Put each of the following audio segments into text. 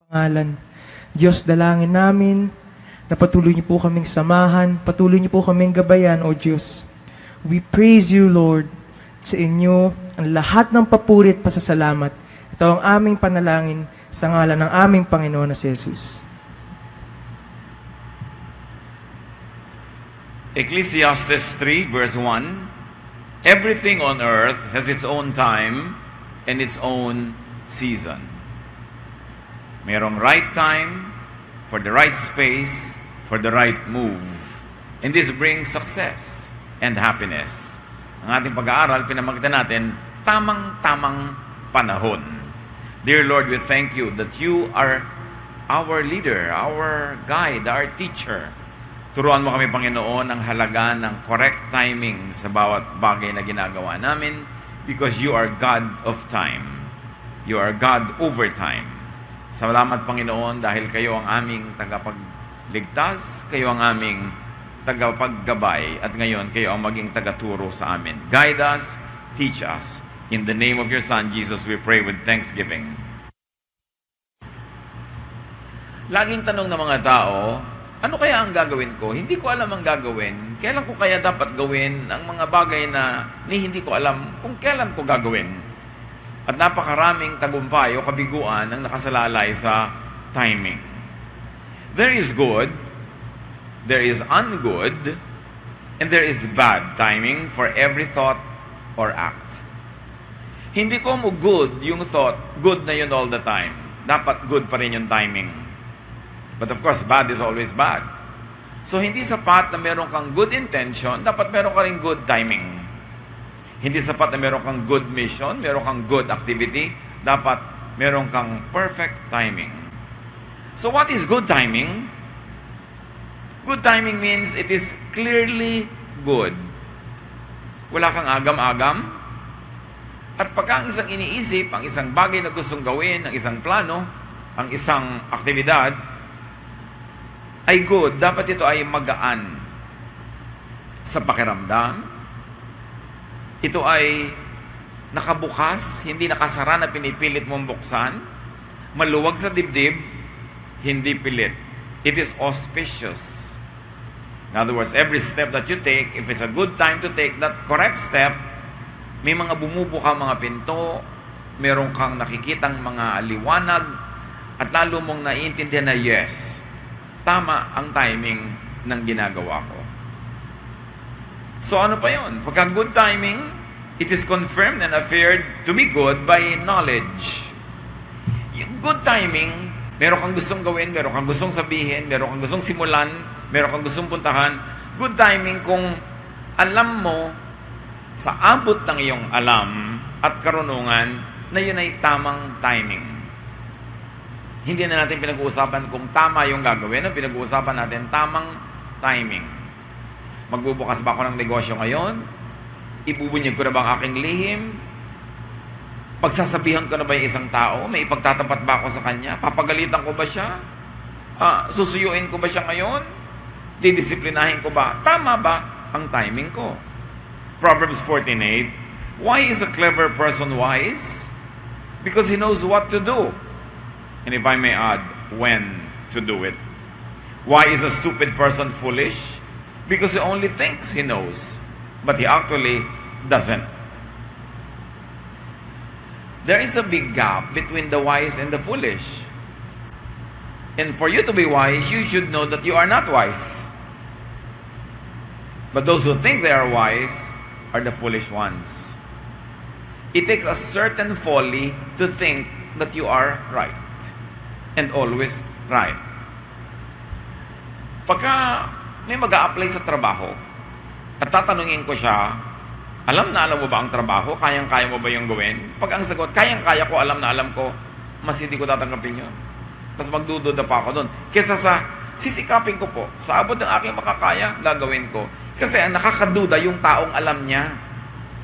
pangalan. Diyos, dalangin namin na patuloy niyo po kaming samahan, patuloy niyo po kaming gabayan, O Diyos. We praise you, Lord. Sa inyo ang lahat ng papuri at pasasalamat. Ito ang aming panalangin sa ngalan ng aming Panginoon na si Jesus. Ecclesiastes 3 verse 1, everything on earth has its own time and its own season. Merong right time, for the right space, for the right move. And this brings success and happiness. Ang ating pag-aaral, pinamagitan natin, tamang-tamang panahon. Dear Lord, we thank you that you are our leader, our guide, our teacher. Turuan mo kami, Panginoon, ang halaga ng correct timing sa bawat bagay na ginagawa namin because you are God of time. You are God over time. Salamat, Panginoon, dahil kayo ang aming tagapagligtas, kayo ang aming tagapaggabay, at ngayon kayo ang maging tagaturo sa amin. Guide us, teach us. In the name of your Son, Jesus, we pray with thanksgiving. Laging tanong ng mga tao, ano kaya ang gagawin ko? Hindi ko alam ang gagawin. Kailan ko kaya dapat gawin ang mga bagay na hindi ko alam kung kailan ko gagawin? At napakaraming tagumpay o kabiguan ang nakasalalay sa timing. There is good, there is ungood, and there is bad timing for every thought or act. Hindi ko mo good yung thought, good na yun all the time. Dapat good pa rin yung timing. But of course, bad is always bad. So hindi sapat na meron kang good intention, dapat meron ka rin good timing. Hindi sapat na meron kang good mission, meron kang good activity, dapat meron kang perfect timing. So what is good timing? Good timing means it is clearly good. Wala kang agam-agam. At pagka ang isang iniisip, ang isang bagay na gustong gawin, ang isang plano, ang isang aktibidad, ay good. Dapat ito ay magaan sa pakiramdam. Ito ay nakabukas, hindi nakasara na pinipilit mong buksan. Maluwag sa dibdib, hindi pilit. It is auspicious. In other words, every step that you take, if it's a good time to take that correct step, may mga bumubuka mga pinto, meron kang nakikitang mga liwanag, at lalo mong naiintindihan na yes, tama ang timing ng ginagawa ko. So ano pa yun? Pagka good timing, it is confirmed and affirmed to be good by knowledge. Yung good timing, meron kang gustong gawin, meron kang gustong sabihin, meron kang gustong simulan, meron kang gustong puntahan. Good timing kung alam mo sa abot ng iyong alam at karunungan na yun ay tamang timing. Hindi na natin pinag-uusapan kung tama yung gagawin, ang pinag-uusapan natin tamang timing. Magbubukas ba ako ng negosyo ngayon? Ibubunyag ko na ba ang aking lihim? Pagsasabihan ko na ba yung isang tao? May ipagtatapat ba ako sa kanya? Papagalitan ko ba siya? Susuyuin ko ba siya ngayon? Didisiplinahin ko ba? Tama ba ang timing ko? Proverbs 14:8, why is a clever person wise? Because he knows what to do. And if I may add, when to do it. Why is a stupid person foolish? Because he only thinks he knows, but he actually doesn't. There is a big gap between the wise and the foolish. And for you to be wise, you should know that you are not wise. But those who think they are wise are the foolish ones. It takes a certain folly to think that you are right and always right. Pagka may mag-a-apply sa trabaho at tatanungin ko siya, alam mo ba ang trabaho? Kayang-kaya mo ba yung gawin? Pag ang sagot, kayang-kaya ko, alam na alam ko, mas hindi ko tatanggapin yun. Mas magdududa pa ako doon. Kesa sa sisikapin ko po, sa abot ng aking makakaya, gagawin ko. Kasi ang nakakaduda yung taong alam niya.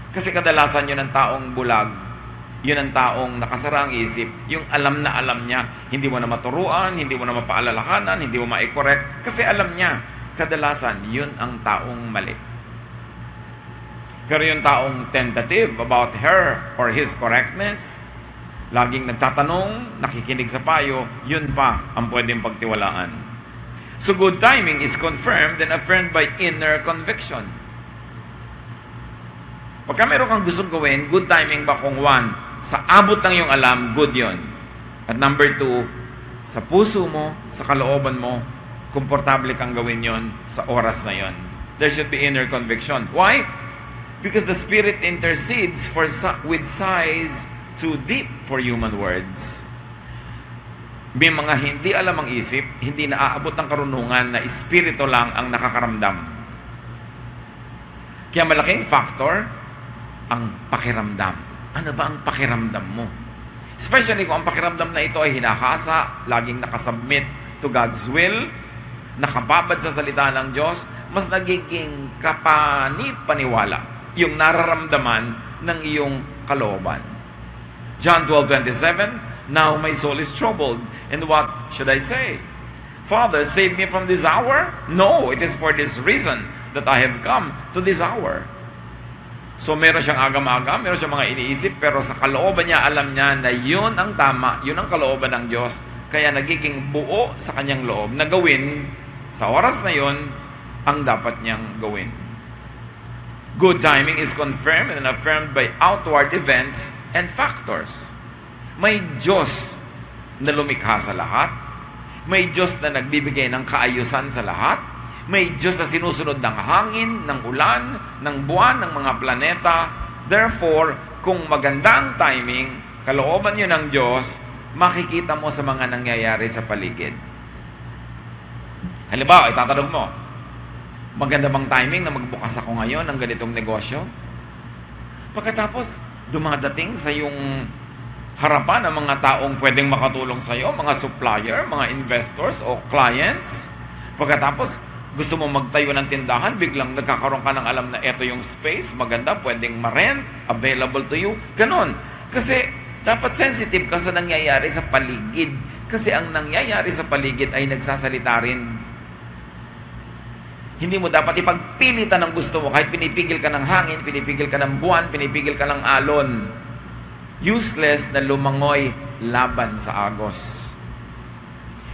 Kasi kadalasan yun ang taong bulag. Yun ang taong nakasara ang isip. Yung alam na alam niya. Hindi mo na maturuan, hindi mo na mapaalalahanan, hindi mo ma-correct. Kasi alam niya. Kadalasan, yun ang taong mali. Pero yung taong tentative about her or his correctness, laging nagtatanong, nakikinig sa payo, yun pa ang pwedeng pagtiwalaan. So good timing is confirmed and affirmed by inner conviction. Pagka meron kang gustong gawin, good timing ba kung one, sa abot ng iyong alam, good yon. At number two, sa puso mo, sa kalooban mo, komportable kang gawin yon sa oras na yon. There should be inner conviction. Why? Because the Spirit intercedes with sighs too deep for human words. May mga hindi alam ang isip, hindi naaabot ng karunungan na espiritu lang ang nakakaramdam. Kaya malaking factor ang pakiramdam. Ano ba ang pakiramdam mo? Especially kung ang pakiramdam na ito ay hinahasa, laging nakasubmit to God's will, nakababad sa salita ng Diyos, mas nagiging kapani-paniwala yung nararamdaman ng iyong kalooban. John 12:27, now my soul is troubled, and what should I say? Father, save me from this hour? No, it is for this reason that I have come to this hour. So meron siyang agam-agam, meron siyang mga iniisip, pero sa kalooban niya, alam niya na yun ang tama, yun ang kalooban ng Diyos, kaya nagiging buo sa kanyang loob na gawin sa oras na yun ang dapat niyang gawin. Good timing is confirmed and affirmed by outward events and factors. May Diyos na lumikha sa lahat. May Diyos na nagbibigay ng kaayusan sa lahat. May Diyos na sinusunod ng hangin, ng ulan, ng buwan, ng mga planeta. Therefore, kung maganda ang timing, kalooban yun ng Diyos, makikita mo sa mga nangyayari sa paligid. Halimbawa, itatanong mo, maganda bang timing na magbukas ako ngayon ng ganitong negosyo? Pagkatapos, dumadating sa iyong harapan ng mga taong pwedeng makatulong sa iyo, mga supplier, mga investors o clients. Pagkatapos, gusto mo magtayo ng tindahan, biglang nagkakaroon ka ng alam na eto yung space, maganda, pwedeng ma-rent, available to you. Ganon. Kasi dapat sensitive ka sa nangyayari sa paligid. Kasi ang nangyayari sa paligid ay nagsasalita rin. Hindi mo dapat ipagpilitan ng gusto mo kahit pinipigil ka ng hangin, pinipigil ka ng buwan, pinipigil ka ng alon. Useless na lumangoy laban sa agos.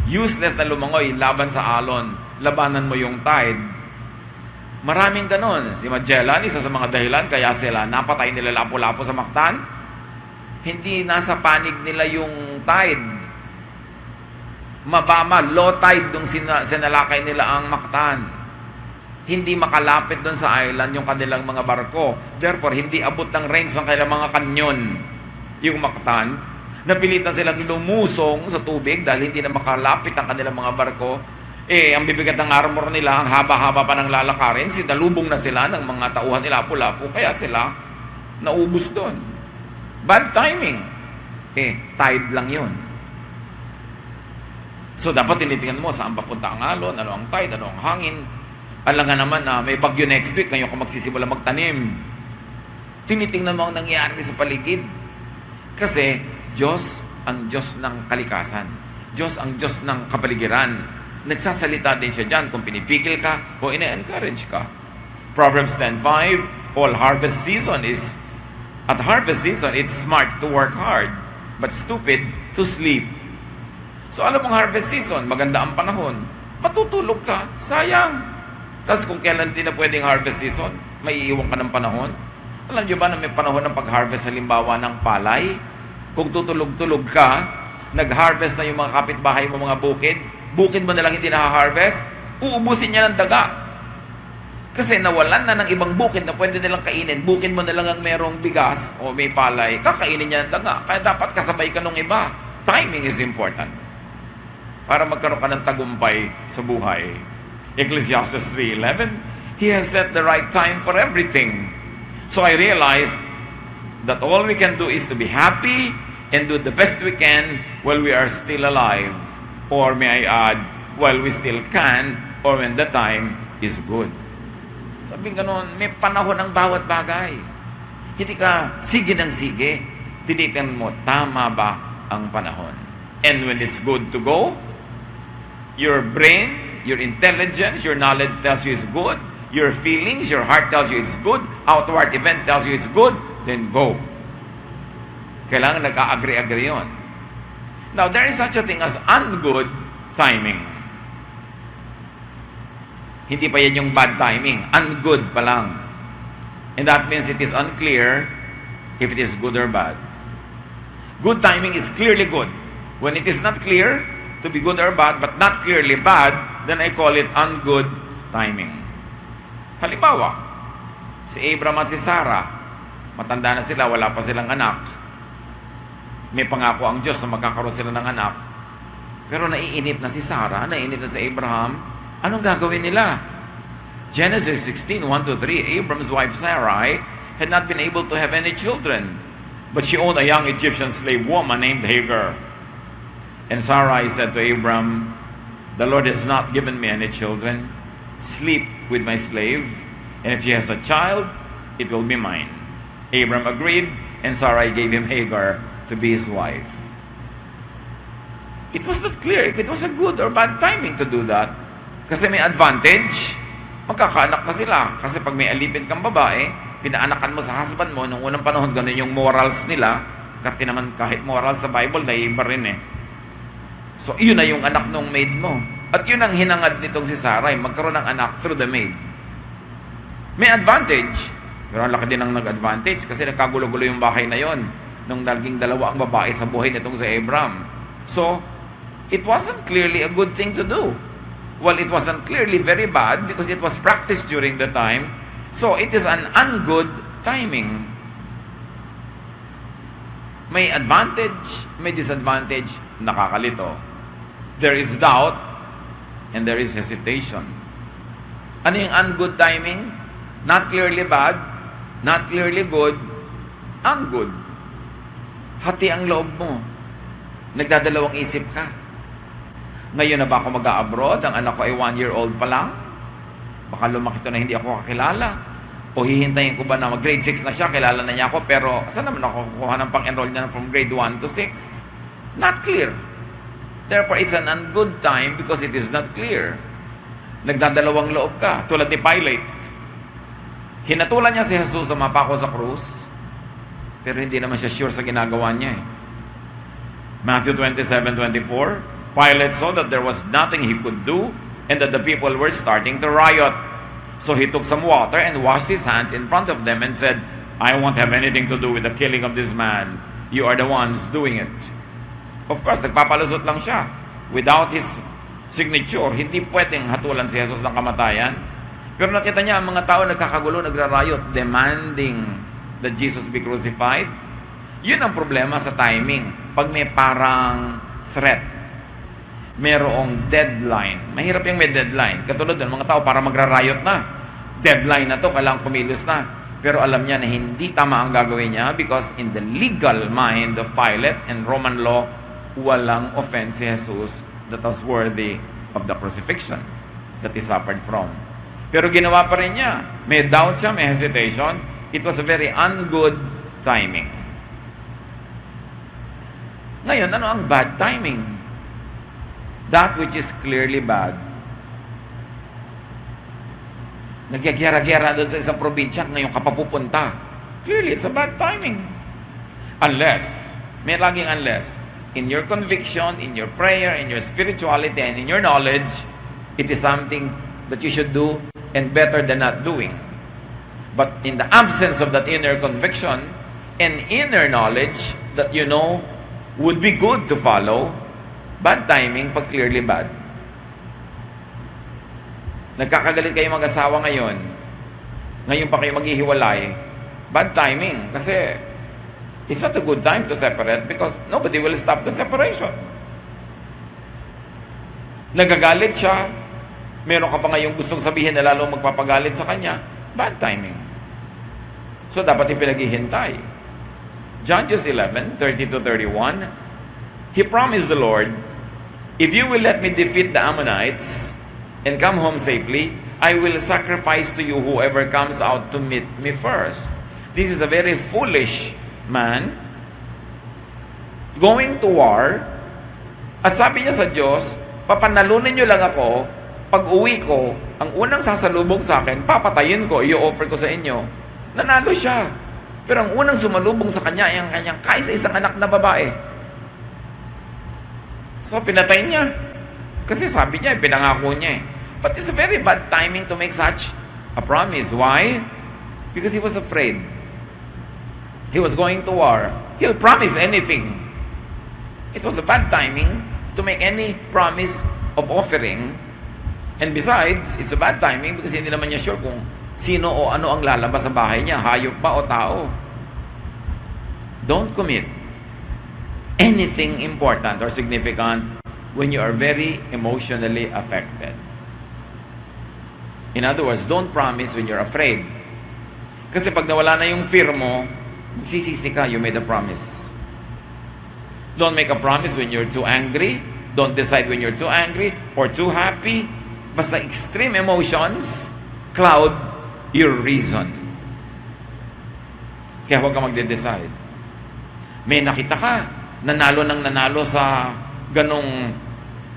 Useless na lumangoy laban sa alon. Labanan mo yung tide. Maraming ganon. Si Magellan, isa sa mga dahilan kaya sila napatay nila Lapu-Lapu sa Mactan. Hindi nasa panig nila yung tide. Mababa, low tide nung sinalakay nila ang Mactan. Hindi makalapit doon sa island yung kanilang mga barko. Therefore, hindi abot ng range ng kanilang mga kanyon yung Mactan. Napilitan silang lumusong sa tubig dahil hindi na makalapit ang kanilang mga barko. Ang bibigat ng armor nila, ang haba-haba pa ng lalakarin, sinalubong na sila ng mga tauhan nila Lapu-Lapu, kaya sila naubos doon. Bad timing. Tide lang yun. So, dapat tinitingnan mo saan papunta ang alon, ano ang tide, ano ang hangin. Alam nga naman na may bagyo next week, ngayon ka magsisimula magtanim. Tinitingnan mo ang nangyayari sa paligid. Kasi, Diyos ang Diyos ng kalikasan. Diyos ang Diyos ng kapaligiran. Nagsasalita din siya dyan kung pinipigil ka o ina-encourage ka. Proverbs 10:5, all harvest season is, at harvest season, it's smart to work hard, but stupid to sleep. So, alam mong harvest season, maganda ang panahon, matutulog ka, sayang. Tapos kung kailan din na pwedeng harvest season, may iiwan ka ng panahon. Alam niyo ba na may panahon ng pag-harvest halimbawa ng palay? Kung tutulog-tulog ka, nag-harvest na yung mga kapitbahay mo, mga bukid mo na lang hindi na-harvest, uubusin niya ng daga. Kasi nawalan na ng ibang bukid na pwede nilang kainin. Bukid mo na lang ang merong bigas o may palay, kakainin niya ng daga. Kaya dapat kasabay ka nung iba. Timing is important para magkaroon ka ng tagumpay sa buhay. Ecclesiastes 3:11, He has set the right time for everything. So I realized that all we can do is to be happy and do the best we can while we are still alive. Or may I add, while we still can, or when the time is good. Sabi ganon, may panahon ng bawat bagay. Hindi ka sige ng sige. Tinitingnan mo, tama ba ang panahon? And when it's good to go, your brain, your intelligence, your knowledge tells you it's good. Your feelings, your heart tells you it's good. Outward event tells you it's good. Then go. Kailangan nag-a-agree-agree yun. Now, there is such a thing as ungood timing. Hindi pa yan yung bad timing. Ungood pa lang. And that means it is unclear if it is good or bad. Good timing is clearly good. When it is not clear to be good or bad, but not clearly bad, then I call it ungood timing. Halimbawa, si Abram at si Sarah, matanda na sila, wala pa silang anak. May pangako ang Diyos na magkakaroon sila ng anak. Pero naiinip na si Sarah, naiinip na si Abraham. Anong gagawin nila? Genesis 16, 1-3, Abram's wife Sarai had not been able to have any children, but she owned a young Egyptian slave woman named Hagar. And Sarai said to Abram, "The Lord has not given me any children. Sleep with my slave, and if she has a child, it will be mine." Abram agreed, and Sarai gave him Hagar to be his wife. It was not clear if it was a good or bad timing to do that. Kasi may advantage, magkakaanak na sila. Kasi pag may alipin kang babae, pinaanakan mo sa husband mo, nung unang panahon, ganun yung morals nila. Kasi naman kahit moral sa Bible, naiiba rin eh. So, yun na yung anak nung maid mo. At yun ang hinangad nitong si Sarai, magkaroon ng anak through the maid. May advantage, pero ang laki din ang nag-advantage kasi nagkagulo-gulo yung bahay na yon nung naging dalawa ang babae sa buhay nitong si Abram. So, it wasn't clearly a good thing to do. Well, it wasn't clearly very bad because it was practiced during the time. So, it is an ungood timing. May advantage, may disadvantage, nakakalito. There is doubt, and there is hesitation. Ano yung ungood timing? Not clearly bad, not clearly good, ungood. Hati ang loob mo. Nagdadalawang isip ka. Ngayon na ba ako mag-a-abroad? Ang anak ko ay 1-year-old pa lang? Baka lumaki to na hindi ako kakilala. O hihintayin ko ba na mag-grade 6 na siya, kilala na niya ako, pero saan naman ako kukuha ng pang-enroll niya from grade 1 to 6? Not clear. Therefore, it's an ungood time because it is not clear. Nagdadalawang loob ka, tulad ni Pilate. Hinatulan niya si Jesus sa mapako sa krus, pero hindi naman siya sure sa ginagawa niya eh. Matthew 27:24, Pilate saw that there was nothing he could do and that the people were starting to riot. So he took some water and washed his hands in front of them and said, "I won't have anything to do with the killing of this man. You are the ones doing it." Of course, nagpapalusot lang siya. Without his signature, hindi pwedeng hatulan si Jesus ng kamatayan. Pero nakita niya ang mga tao nagkakagulo, nagrarayot, demanding that Jesus be crucified. Yun ang problema sa timing. Pag may parang threat, merong deadline. Mahirap yung may deadline. Katulad ng mga tao para magrarayot na. Deadline na to, kailangang kumilos na. Pero alam niya na hindi tama ang gagawin niya because in the legal mind of Pilate and Roman law, walang offense si Jesus that was worthy of the crucifixion that he suffered from. Pero ginawa pa rin niya. May doubt siya, may hesitation. It was a very ungood timing. Ngayon, ano ang bad timing? That which is clearly bad. Nagyagyara-gyara doon sa isang probinsya, ngayon ka pa pupunta. Clearly, it's a bad timing. Unless, may laging unless, in your conviction, in your prayer, in your spirituality, and in your knowledge, it is something that you should do and better than not doing. But in the absence of that inner conviction and inner knowledge that you know would be good to follow, bad timing pag clearly bad. Nagkakagalit kayo mag-asawa ngayon. Ngayon pa kayo maghihiwalay. Bad timing. Kasi it's not a good time to separate because nobody will stop the separation. Nagagalit siya. Meron ka pa ngayong gustong sabihin na lalong magpapagalit sa kanya. Bad timing. So dapat ipinaghihintay. Judges 11:30-31, he promised the Lord, "If you will let me defeat the Ammonites and come home safely, I will sacrifice to you whoever comes out to meet me first." This is a very foolish man going to war, at sabi niya sa Diyos, papanalunin niyo lang ako, pag uwi ko, ang unang sasalubong sa akin, papatayin ko, i-offer ko sa inyo. Nanalo siya. Pero ang unang sumalubong sa kanya ay ang kanyang kaisa-isang anak na babae. So, pinatay niya. Kasi sabi niya, pinangako niya eh. But it's a very bad timing to make such a promise. Why? Because he was afraid. He was going to war. He'll promise anything. It was a bad timing to make any promise of offering. And besides, it's a bad timing because hindi naman niya sure kung sino o ano ang lalabas sa bahay niya, hayop ba o tao. Don't commit anything important or significant when you are very emotionally affected. In other words, don't promise when you're afraid. Kasi pag nawala na yung fear mo, magsisisi ka, you made a promise. Don't make a promise when you're too angry. Don't decide when you're too angry or too happy. Basta extreme emotions cloud your reason. Kaya huwag ka magde-decide. May nakita ka, nanalo sa ganong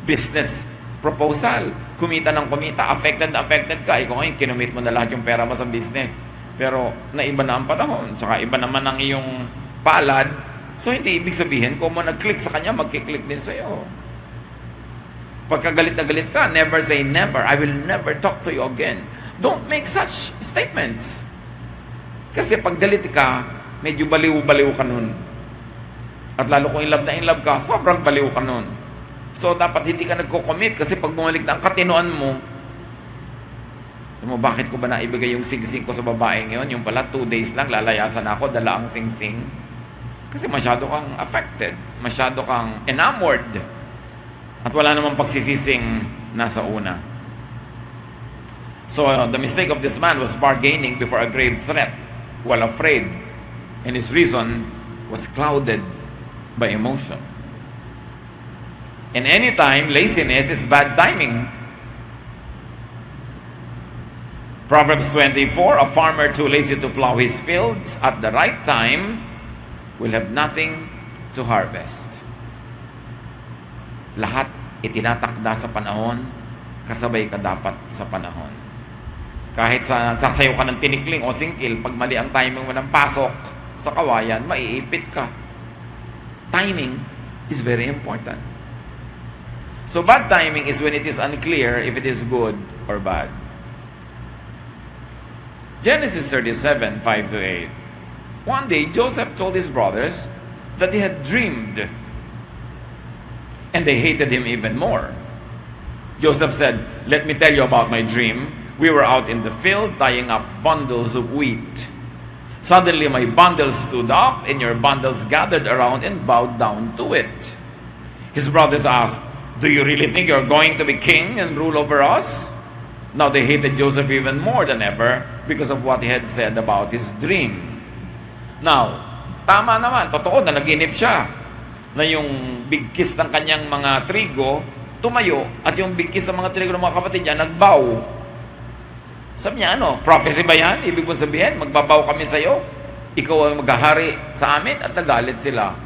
business proposal. Kumita ng kumita, affected ka. Ikaw ngayon, kinumit mo na lahat yung pera mo sa business. Pero naiba na ang panahon, tsaka iba naman ang iyong palad. So hindi ibig sabihin, kung mo nag-click sa kanya, magkiklik din sa'yo. Pagka galit na galit ka, never say never. I will never talk to you again. Don't make such statements. Kasi pag galit ka, medyo baliw-baliw ka nun. At lalo kung in love ka, sobrang baliw ka nun. So dapat hindi ka nagko-commit kasi pag bumalik na ang katinoan mo, bakit ko ba naibigay yung sing-sing ko sa babae ngayon? Yung pala 2 days lang, lalayasan ako, dala ang sing-sing. Kasi masyado kang affected, masyado kang enamored. At wala namang pagsisising nasa una. So the mistake of this man was bargaining before a grave threat while afraid. And his reason was clouded by emotion. And anytime, laziness is bad timing. Proverbs 24, a farmer too lazy to plow his fields at the right time will have nothing to harvest. Lahat itinatakda sa panahon, kasabay ka dapat sa panahon. Kahit sasayaw ka ng tinikling o singkil, pag mali ang timing mo ng pasok sa kawayan, maiipit ka. Timing is very important. So bad timing is when it is unclear if it is good or bad. Genesis 37, 5-8. One day, Joseph told his brothers that he had dreamed, and they hated him even more. Joseph said, "Let me tell you about my dream. We were out in the field tying up bundles of wheat. Suddenly my bundles stood up, and your bundles gathered around and bowed down to it." His brothers asked, "Do you really think you're going to be king and rule over us?" Now they hated Joseph even more than ever because of what he had said about his dream. Now, tama naman, totoo na naginip siya na yung bigkis ng kanyang mga trigo tumayo at yung bigkis ng mga trigo ng mga kapatid niya nagbow. Sabi niya, prophecy ba yan? Ibig mong sabihin, magbabaw kami sa'yo, ikaw ang maghahari sa amin, at nagalit sila.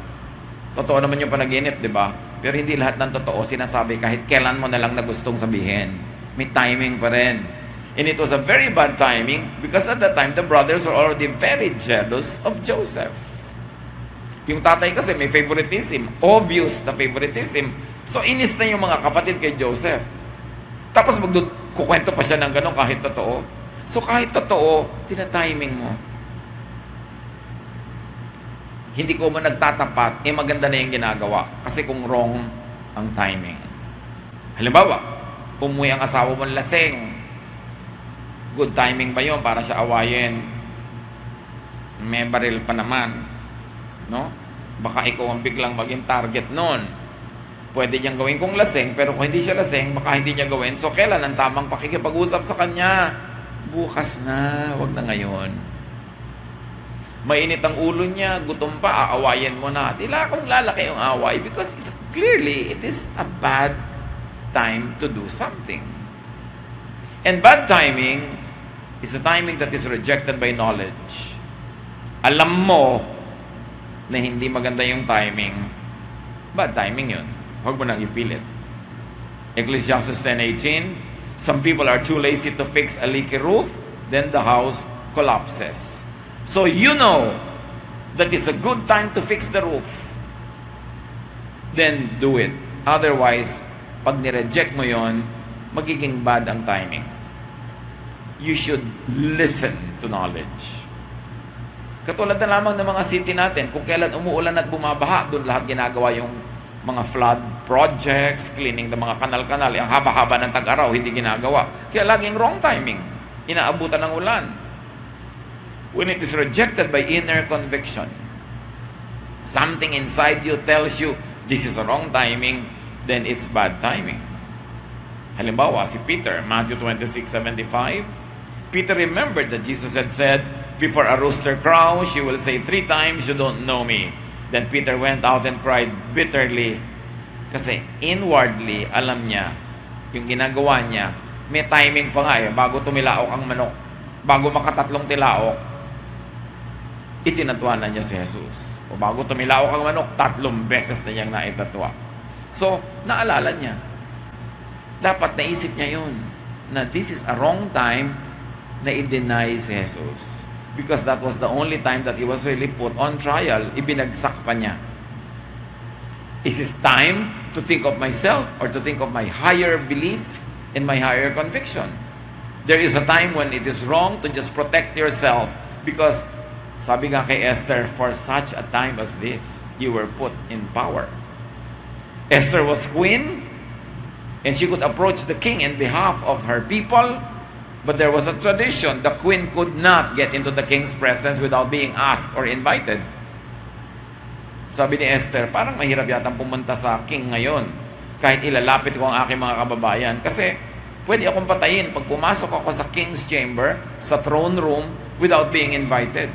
Totoo naman yung panaginip, di ba? Pero hindi lahat ng totoo sinasabi kahit kailan mo na lang na gustong sabihin. May timing pa rin. And it was a very bad timing because at that time, the brothers were already very jealous of Joseph. Yung tatay kasi may favoritism. Obvious na favoritism. So, inis na yung mga kapatid kay Joseph. Tapos kukwento pa siya ng gano'n kahit totoo. So, kahit totoo, tinatiming mo. Hindi ko man nagtatapat, maganda na yung ginagawa. Kasi kung wrong ang timing. Halimbawa, umuwi ang asawa mong laseng. Good timing ba yun para siya awayin? May baril pa naman. No? Baka ikaw ang biglang maging target nun. Pwede niyang gawin kung laseng, pero kung hindi siya laseng, baka hindi niya gawin. So, kailan ang tamang pakikipag-usap sa kanya? Bukas na, wag na ngayon. Mainit ang ulo niya, gutom pa, aawayin mo na. Tila kung lalaki yung away because clearly, it is a bad time to do something. And bad timing is a timing that is rejected by knowledge. Alam mo na hindi maganda yung timing, bad timing yun. Huwag mo nang ipilit. Ecclesiastes 10:18, some people are too lazy to fix a leaky roof, then the house collapses. So you know that it's a good time to fix the roof, then do it. Otherwise, pag nireject mo yon, magiging bad ang timing. You should listen to knowledge. Katulad na lamang ng mga city natin, kung kailan umuulan at bumabaha, doon lahat ginagawa yung mga flood projects, cleaning ng mga kanal-kanal. Ang haba-haba ng tag-araw, hindi ginagawa. Kaya laging wrong timing. Inaabutan ng ulan. When it is rejected by inner conviction, something inside you tells you, this is a wrong timing, then it's bad timing. Halimbawa, si Peter, Matthew 26:75, Peter remembered that Jesus had said, before a rooster crows, you will say 3 times, you don't know me. Then Peter went out and cried bitterly. Kasi inwardly, alam niya, yung ginagawa niya, may timing pa nga bago tumilaok ang manok, bago makatatlong tilaok, itinatwanan niya si Jesus. O bago tumilaok ang manok, 3 beses na niyang naitatwa. So, naalala niya. Dapat naisip niya yun, na this is a wrong time na i-deny si Jesus. Because that was the only time that he was really put on trial. Ibinagsak pa niya. Is this time to think of myself or to think of my higher belief and my higher conviction? There is a time when it is wrong to just protect yourself because sabi nga kay Esther, for such a time as this, you were put in power. Esther was queen and she could approach the king in behalf of her people. But there was a tradition, the queen could not get into the king's presence without being asked or invited. Sabi ni Esther, parang mahirap yatang pumunta sa king ngayon, kahit ilalapit ko ang aking mga kababayan. Kasi pwede akong patayin pag pumasok ako sa king's chamber, sa throne room, without being invited.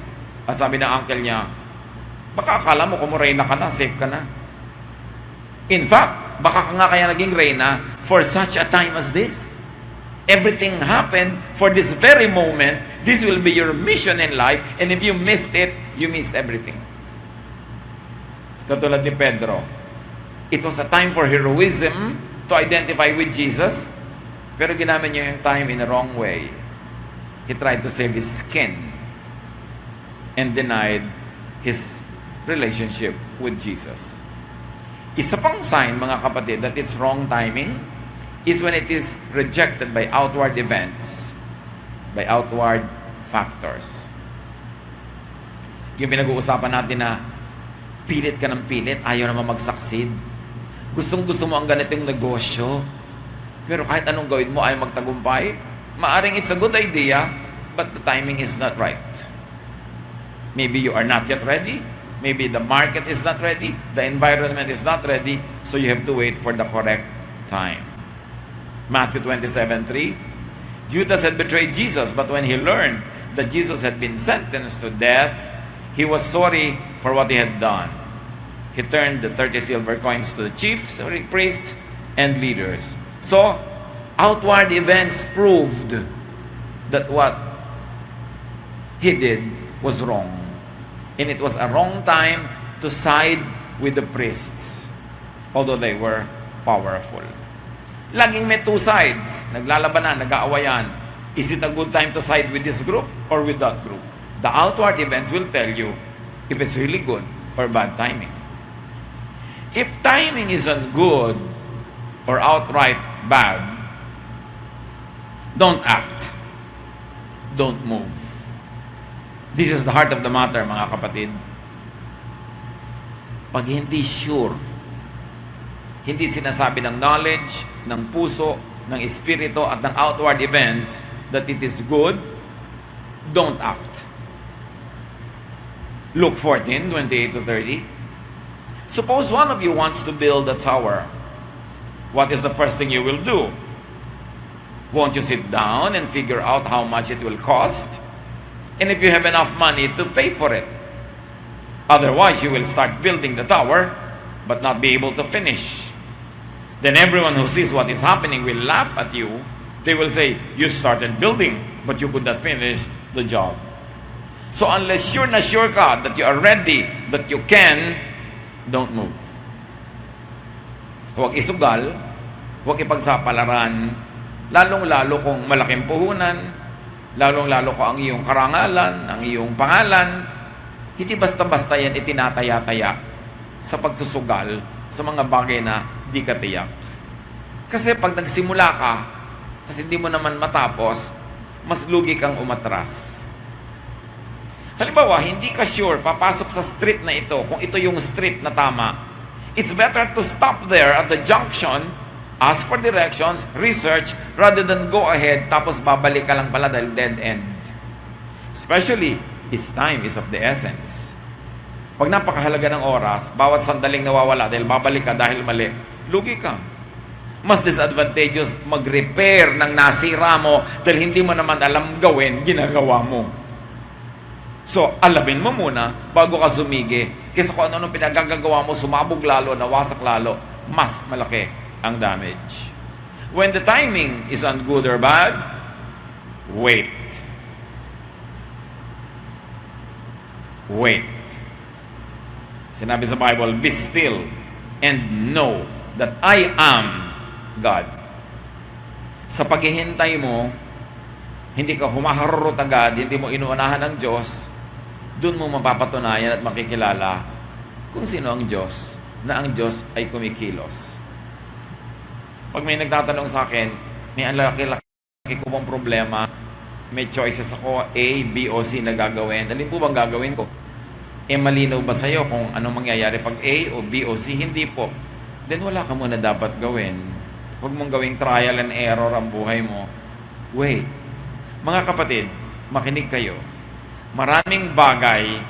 At sabi ng uncle niya, baka akala mo kung reyna ka na, safe ka na. In fact, baka ka nga kaya naging reyna for such a time as this. Everything happened for this very moment. This will be your mission in life. And if you missed it, you miss everything. Katulad ni Pedro. It was a time for heroism to identify with Jesus. Pero ginamit niya yung time in the wrong way. He tried to save his skin and denied his relationship with Jesus. Isa pang sign, mga kapatid, that it's wrong timing is when it is rejected by outward events, by outward factors. Yung pinag-uusapan natin na pilit ka ng pilit, ayaw naman mag-succeed. Gustong-gusto mo ang ganitong negosyo, pero kahit anong gawin mo ay magtagumpay, maaring it's a good idea, but the timing is not right. Maybe you are not yet ready, maybe the market is not ready, the environment is not ready, so you have to wait for the correct time. Matthew 27:3, Judas had betrayed Jesus, but when he learned that Jesus had been sentenced to death, he was sorry for what he had done. He turned the 30 silver coins to the chiefs, priests, and leaders. So, outward events proved that what he did was wrong. And it was a wrong time to side with the priests, although they were powerful. Laging may 2 sides. Naglalabanan, nag-aawayan. Is it a good time to side with this group or with that group? The outward events will tell you if it's really good or bad timing. If timing isn't good or outright bad, don't act. Don't move. This is the heart of the matter, mga kapatid. Pag hindi sure, hindi sinasabi ng knowledge, ng puso, ng espiritu, at ng outward events that it is good, don't act. Luke 14:28-30. Suppose one of you wants to build a tower. What is the first thing you will do? Won't you sit down and figure out how much it will cost? And if you have enough money to pay for it. Otherwise, you will start building the tower, but not be able to finish. Then everyone who sees what is happening will laugh at you. They will say, you started building, but you could not finish the job. So unless sure na sure ka that you are ready, that you can, don't move. Huwag isugal, huwag ipagsapalaran, lalong-lalo kung malaking puhunan, lalong-lalo kung ang iyong karangalan, ang iyong pangalan, Hindi basta-basta yan itinataya-taya sa pagsusugal sa mga bagay na di ka tiyak. Kasi pag nagsimula ka, kasi hindi mo naman matapos, mas lugi kang umatras. Halimbawa, hindi ka sure, papasok sa street na ito, kung ito yung street na tama, it's better to stop there at the junction, ask for directions, research, rather than go ahead, tapos babalik ka lang pala dahil dead end. Especially, time is of the essence. Pag napakahalaga ng oras, bawat sandaling nawawala dahil babalik ka dahil mali, lugi ka. Mas disadvantageous mag-repair ng nasira mo dahil hindi mo naman alam gawin, ginagawa mo. So, alamin mo muna bago ka sumigi. Kaysa kung ano-ano pinagagagawa mo, sumabog lalo, nawasak lalo, mas malaki ang damage. When the timing is on good or bad, wait. Wait. Sinabi sa Bible, be still and know that I am God. Sa paghihintay mo, hindi ka humaharurot agad, hindi mo inuunahan ng Diyos, doon mo mapapatunayan at makikilala kung sino ang Diyos, na ang Diyos ay kumikilos. Pag may nagtatanong sa akin, may ang laki-laki ko bang problema, may choices ako, A, B, o C na gagawin. Alin po bang gagawin ko? Malinaw ba sa'yo kung anong mangyayari pag A o B o C? Hindi po. Then wala ka muna dapat gawin. Huwag mong gawing trial and error ang buhay mo. Wait. Mga kapatid, makinig kayo. Maraming bagay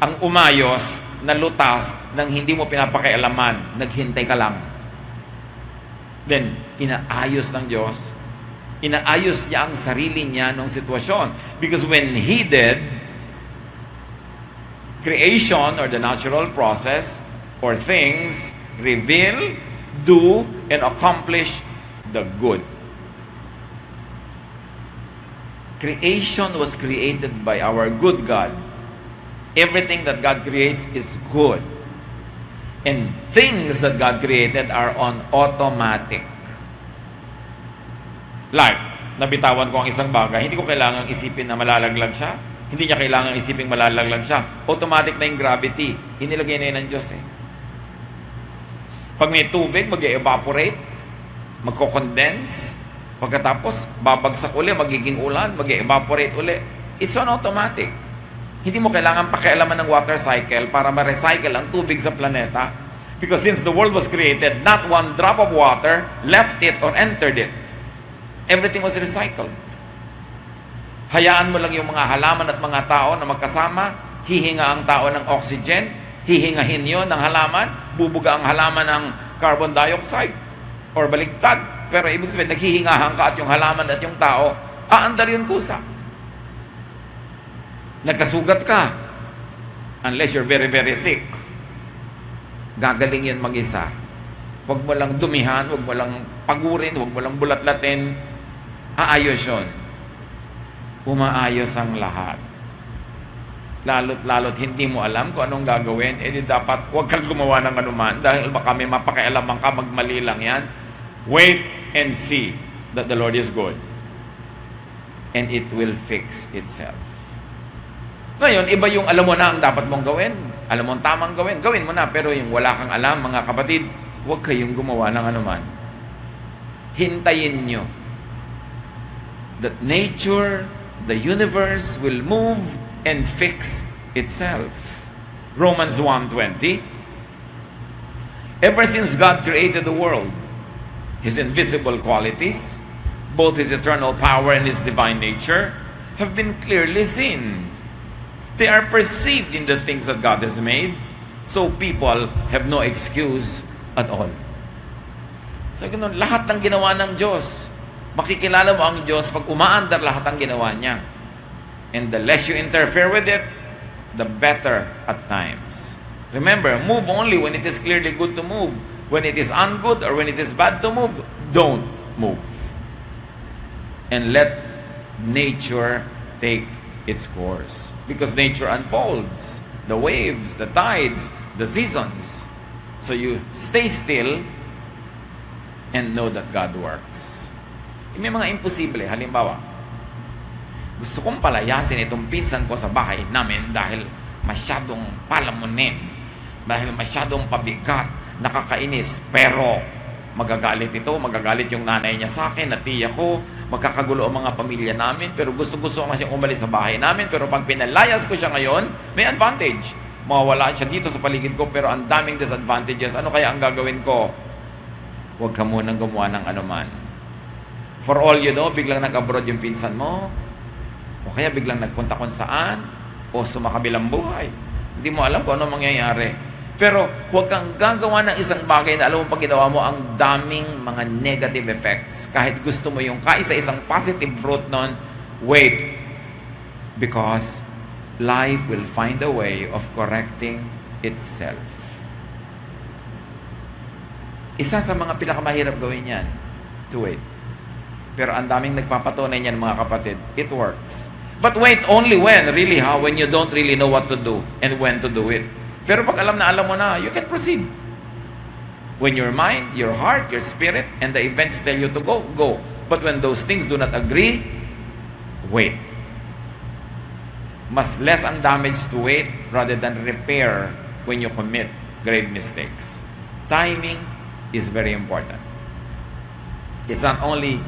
ang umayos na lutas nang hindi mo pinapakialaman. Naghintay ka lang. Then, inaayos ng Diyos. Inaayos niya ang sarili niya ng sitwasyon. Because when He did, creation or the natural process or things reveal, do, and accomplish the good. Creation was created by our good God. Everything that God creates is good. And things that God created are on automatic. Like, nabitawan ko ang isang bagay, hindi ko kailangang isipin na malalaglag siya. Hindi niya kailangang isipin malalaglag siya. Automatic na yung gravity. Inilagay na yun ng Diyos eh. Pag may tubig, mag-evaporate, magko-condense, pagkatapos, babagsak uli, magiging ulan, mag-evaporate uli. It's on automatic. Hindi mo kailangan pakialaman ng water cycle para ma-recycle ang tubig sa planeta. Because since the world was created, not one drop of water left it or entered it. Everything was recycled. Hayaan mo lang yung mga halaman at mga tao na magkasama, hihinga ang tao ng oxygen, hihingahin yon ng halaman, bubuga ang halaman ng carbon dioxide, or baligtad. Pero ibig sabihin, naghihingahan ka at yung halaman at yung tao, aandar yung kusa. Nagkasugat ka, unless you're very, very sick, gagaling yun mag-isa. Huwag mo lang dumihan, huwag mo lang pagurin, huwag mo lang bulatlatin, aayos yun. Umaayos ang lahat. Lalo't hindi mo alam kung anong gagawin, edi dapat huwag kang gumawa ng anuman dahil baka may mapakialaman ka, magmali lang yan. Wait and see that the Lord is good. And it will fix itself. Ngayon, iba yung alam mo na ang dapat mong gawin. Alam mo ang tamang gawin. Gawin mo na. Pero yung wala kang alam, mga kapatid, huwag kayong gumawa ng anuman. Hintayin nyo that nature, the universe will move and fix itself. Romans 1:20. Ever since God created the world, His invisible qualities, both His eternal power and His divine nature, have been clearly seen. They are perceived in the things that God has made, so people have no excuse at all. So ganun, lahat ng ginawa ng Diyos, makikilala mo ang Diyos pag umaandar lahat ang ginawa niya. And the less you interfere with it, the better at times. Remember, move only when it is clearly good to move. When it is ungood or when it is bad to move, don't move. And let nature take its course. Because nature unfolds. The waves, the tides, the seasons. So you stay still and know that God works. May mga imposible. Halimbawa, gusto kong palayasin itong pinsan ko sa bahay namin dahil masyadong palamunin, dahil masyadong pabigat, nakakainis, pero magagalit ito, magagalit yung nanay niya sa akin, at tiya ko, magkakagulo ang mga pamilya namin, pero gusto-gusto ko siyang umalis sa bahay namin, pero pag pinalayas ko siya ngayon, may advantage. Mawawala siya dito sa paligid ko, pero ang daming disadvantages. Ano kaya ang gagawin ko? Huwag ka munang gumawa ng anuman. For all you know, biglang nag-abroad yung pinsan mo, o kaya biglang nagpunta kung saan, o sumakabilang buhay. Hindi mo alam kung ano mangyayari. Pero huwag kang gagawa ng isang bagay na alam mo pag ginawa mo ang daming mga negative effects. Kahit gusto mo yung kaisa-isang positive fruit nun, wait. Because life will find a way of correcting itself. Isa sa mga pinakamahirap gawin yan, to wait. Pero ang daming nagpapatunay niyan, mga kapatid, it works. But wait only when, really how, when you don't really know what to do and when to do it. Pero pag alam mo na, you can proceed. When your mind, your heart, your spirit, and the events tell you to go, go. But when those things do not agree, wait. Mas less ang damage to wait rather than repair when you commit grave mistakes. Timing is very important. It's not only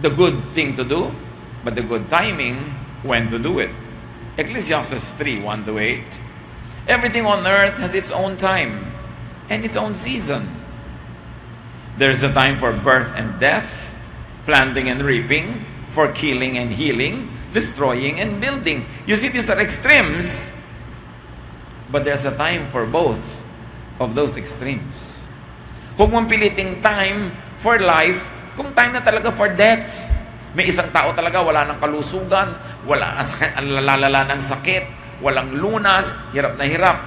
the good thing to do, but the good timing when to do it. Ecclesiastes 3:1-8. Everything on earth has its own time and its own season. There's a time for birth and death, planting and reaping, for killing and healing, destroying and building. You see, these are extremes, but there's a time for both of those extremes. Huwag mong piliting time for life kung time na talaga for death. May isang tao talaga, wala ng kalusugan, wala ang lalala ng sakit, walang lunas, hirap na hirap.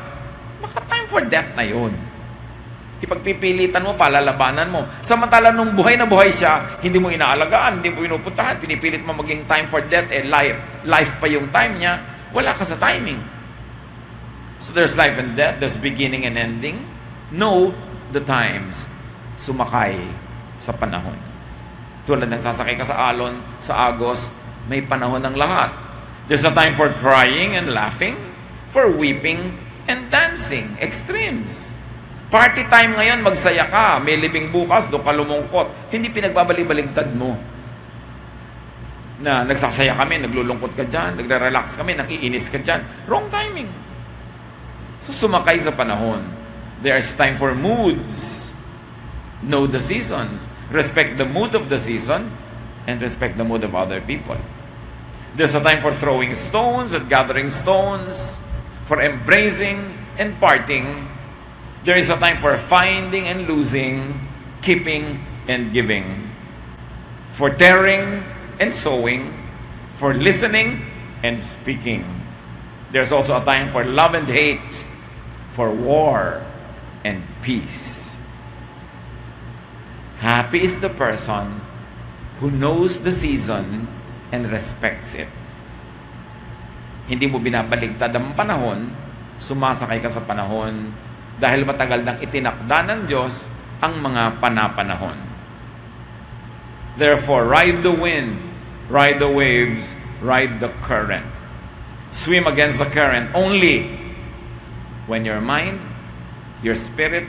Baka time for death na yun. Ipagpipilitan mo, palalabanan mo. Samantala nung buhay na buhay siya, hindi mo inaalagaan, hindi mo pinupuntahan, pinipilit mo maging time for death, life pa yung time niya, wala ka sa timing. So there's life and death, there's beginning and ending. Know the times. Sumakay sa panahon. Tulad ng sasakay ka sa alon, sa agos, may panahon ng lahat. There's a time for crying and laughing, for weeping and dancing. Extremes. Party time ngayon, magsaya ka. May libing bukas, doon ka lumungkot. Hindi pinagbabalik-baligtad mo. Na nagsasaya kami, naglulungkot ka dyan, nagre-relax kami, nang-iinis ka dyan. Wrong timing. So sumakay sa panahon. There's time for moods. Know the seasons. Respect the mood of the season and respect the mood of other people. There's a time for throwing stones and gathering stones, for embracing and parting. There is a time for finding and losing, keeping and giving, for tearing and sowing, for listening and speaking. There's also a time for love and hate, for war and peace. Happy is the person who knows the season and respects it. Hindi mo binabaligtad ang panahon, sumasakay ka sa panahon dahil matagal nang itinakda ng Diyos ang mga panapanahon. Therefore, ride the wind, ride the waves, ride the current. Swim against the current only when your mind, your spirit,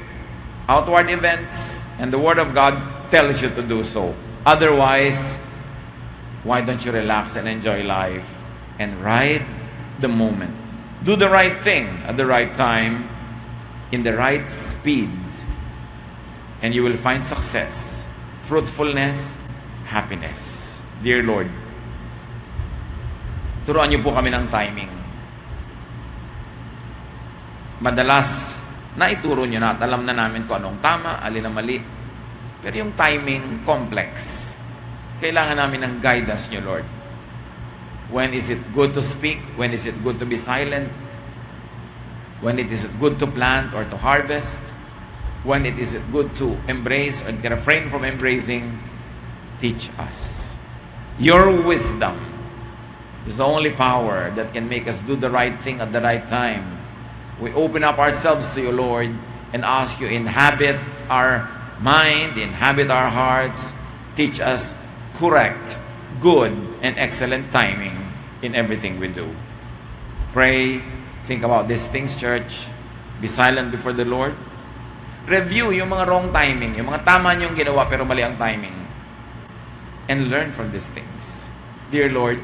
outward events, and the Word of God tells you to do so. Otherwise, why don't you relax and enjoy life and ride the moment? Do the right thing at the right time, in the right speed, and you will find success, fruitfulness, happiness. Dear Lord, turuan niyo po kami ng timing. Madalas, naituro niyo na at alam na namin kung anong tama, alin ang mali. Pero yung timing, complex. Kailangan namin ng guidance niyo, Lord. When is it good to speak? When is it good to be silent? When it is good to plant or to harvest? When it is good to embrace or refrain from embracing? Teach us. Your wisdom is the only power that can make us do the right thing at the right time. We open up ourselves to you, Lord, and ask you, inhabit our mind, inhabit our hearts, teach us correct, good, and excellent timing in everything we do. Pray Think about these things, church. Be silent before the Lord. Review yung mga wrong timing, yung mga tama niyong ginawa pero mali ang timing. And learn from these things. Dear Lord,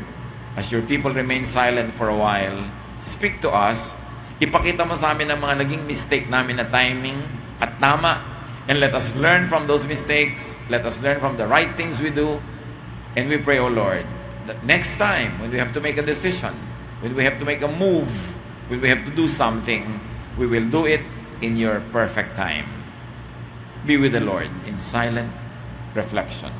as your people remain silent for a while, speak to us. Ipakita mo sa amin ang mga naging mistake namin na timing at tama. And let us learn from those mistakes. Let us learn from the right things we do. And we pray, O Lord, that next time when we have to make a decision, when we have to make a move, when we have to do something, we will do it in your perfect time. Be with the Lord in silent reflection.